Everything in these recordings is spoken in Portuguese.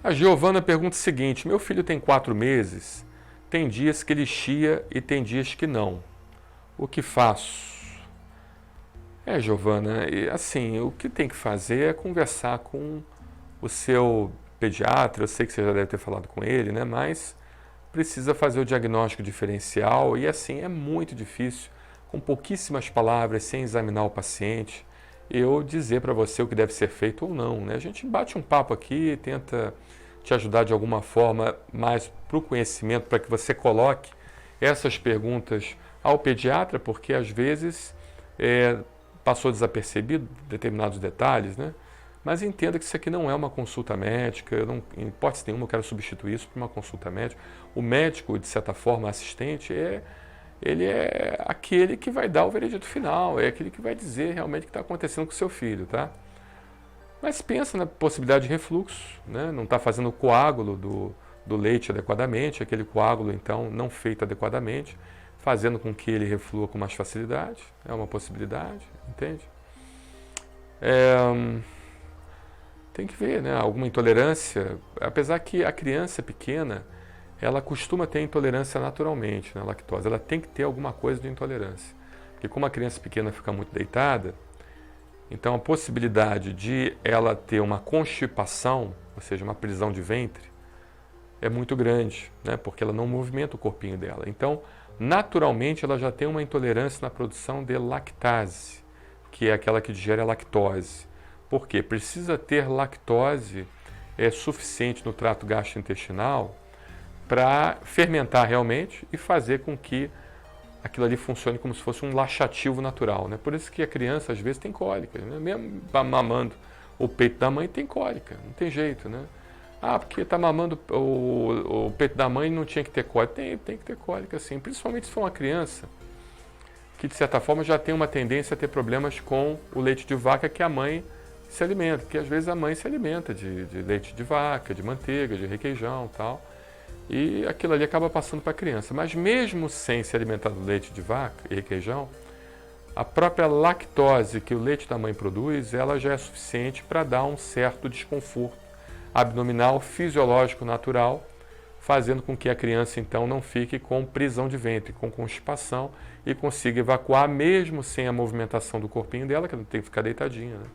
A Giovana pergunta o seguinte: meu filho tem 4 meses, tem dias que ele chia e tem dias que não. O que faço? Giovana, assim, o que tem que fazer é conversar com o seu pediatra. Eu sei que você já deve ter falado com ele, né? Mas precisa fazer o diagnóstico diferencial e assim é muito difícil, com pouquíssimas palavras, sem examinar o paciente, eu dizer para você o que deve ser feito ou não, né? A gente bate um papo aqui, tenta te ajudar de alguma forma mais para o conhecimento, para que você coloque essas perguntas ao pediatra, porque às vezes passou desapercebido determinados detalhes, né? Mas entenda que isso aqui não é uma consulta médica, eu não, em hipótese nenhuma eu quero substituir isso por uma consulta médica. O médico, de certa forma, assistente, ele é aquele que vai dar o veredito final, é aquele que vai dizer realmente o que está acontecendo com o seu filho, tá? Mas pensa na possibilidade de refluxo, né? Não está fazendo o coágulo do leite adequadamente, aquele coágulo, então, não feito adequadamente, fazendo com que ele reflua com mais facilidade, é uma possibilidade, entende? Tem que ver, né? Alguma intolerância, apesar que a criança pequena, ela costuma ter intolerância naturalmente na lactose, ela tem que ter alguma coisa de intolerância, porque como a criança pequena fica muito deitada, então a possibilidade de ela ter uma constipação, ou seja, uma prisão de ventre, é muito grande, né? Porque ela não movimenta o corpinho dela. Então, naturalmente, ela já tem uma intolerância na produção de lactase, que é aquela que digere a lactose. Por quê? Precisa ter lactose suficiente no trato gastrointestinal para fermentar realmente e fazer com que aquilo ali funcione como se fosse um laxativo natural, né? Por isso que a criança às vezes tem cólica, né? Mesmo mamando o peito da mãe tem cólica, não tem jeito, né? Porque está mamando o peito da mãe e não tinha que ter cólica. Tem que ter cólica sim, principalmente se for uma criança que de certa forma já tem uma tendência a ter problemas com o leite de vaca que a mãe se alimenta, porque às vezes a mãe se alimenta de leite de vaca, de manteiga, de requeijão e tal, e aquilo ali acaba passando para a criança. Mas mesmo sem se alimentar do leite de vaca e requeijão, a própria lactose que o leite da mãe produz, ela já é suficiente para dar um certo desconforto abdominal fisiológico natural, fazendo com que a criança então não fique com prisão de ventre, com constipação e consiga evacuar mesmo sem a movimentação do corpinho dela, que ela tem que ficar deitadinha, né?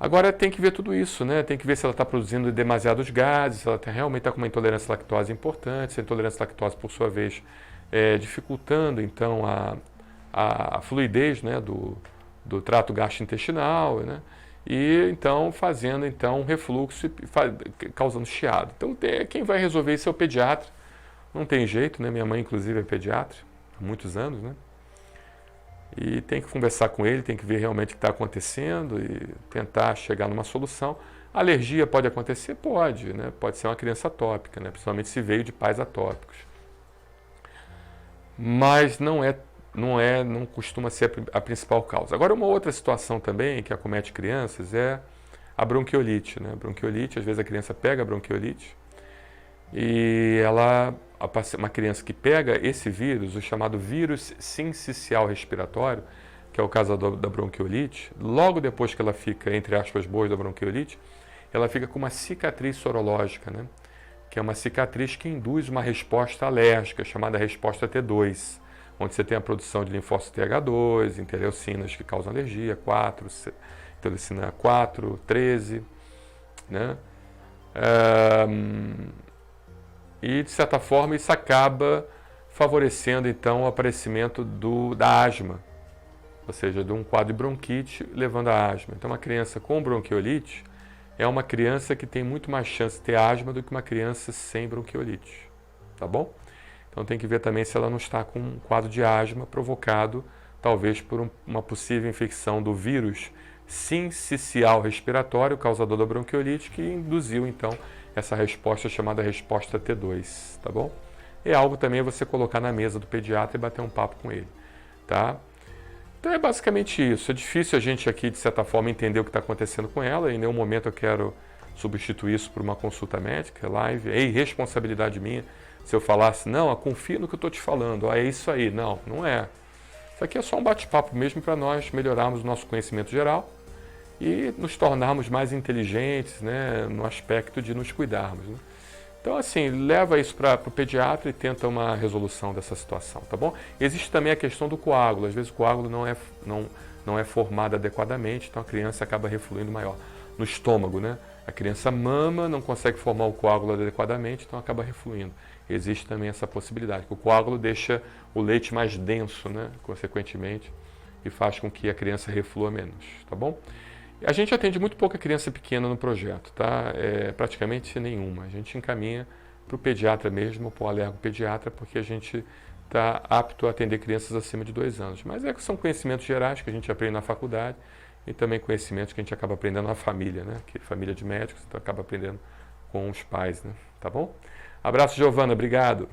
Agora tem que ver tudo isso, né? Tem que ver se ela está produzindo demasiados gases, se ela realmente está com uma intolerância à lactose importante, se a intolerância à lactose, por sua vez, dificultando então a fluidez, né, do trato gastrointestinal, né? E então fazendo então um refluxo e causando chiado. Então quem vai resolver isso é o pediatra. Não tem jeito, né? Minha mãe inclusive é pediatra há muitos anos, né? E tem que conversar com ele, tem que ver realmente o que está acontecendo e tentar chegar numa solução. Alergia pode acontecer? Pode, né? Pode ser uma criança atópica, né? Principalmente se veio de pais atópicos. Mas não costuma ser a principal causa. Agora, uma outra situação também que acomete crianças é a bronquiolite, né? Bronquiolite, às vezes a criança pega a bronquiolite e uma criança que pega esse vírus, o chamado vírus sincicial respiratório, que é o caso da bronquiolite, logo depois que ela fica, entre aspas, boa da bronquiolite, ela fica com uma cicatriz sorológica, né? Que é uma cicatriz que induz uma resposta alérgica, chamada resposta T2, onde você tem a produção de linfócitos TH2, interleucinas que causam alergia, 4, interleucina 4, 13, né? E, de certa forma, isso acaba favorecendo, então, o aparecimento da asma, ou seja, de um quadro de bronquite levando à asma. Então, uma criança com bronquiolite é uma criança que tem muito mais chance de ter asma do que uma criança sem bronquiolite, tá bom? Então tem que ver também se ela não está com um quadro de asma provocado, talvez por uma possível infecção do vírus sincicial respiratório, causador da bronquiolite, que induziu então essa resposta chamada resposta T2, tá bom? É algo também você colocar na mesa do pediatra e bater um papo com ele, tá? Então é basicamente isso. É difícil a gente aqui, de certa forma, entender o que está acontecendo com ela. Em nenhum momento eu quero substituir isso por uma consulta médica, live. É irresponsabilidade minha se eu falasse, não, confia no que eu estou te falando, é isso aí. Não é. Isso aqui é só um bate-papo mesmo para nós melhorarmos o nosso conhecimento geral e nos tornarmos mais inteligentes, né, no aspecto de nos cuidarmos, né? Então, assim, leva isso para o pediatra e tenta uma resolução dessa situação, tá bom? Existe também a questão do coágulo. Às vezes o coágulo não é formado adequadamente, então a criança acaba refluindo maior. No estômago, né? A criança mama, não consegue formar o coágulo adequadamente, então acaba refluindo. Existe também essa possibilidade, que o coágulo deixa o leite mais denso, né? Consequentemente, e faz com que a criança reflua menos, tá bom? A gente atende muito pouca criança pequena no projeto, tá? Praticamente nenhuma. A gente encaminha para o pediatra mesmo, para o alergopediatra, porque a gente está apto a atender crianças acima de 2 anos. Mas são conhecimentos gerais que a gente aprende na faculdade e também conhecimentos que a gente acaba aprendendo na família, né? Que é família de médicos, então acaba aprendendo com os pais, né? Tá bom? Abraço, Giovana. Obrigado.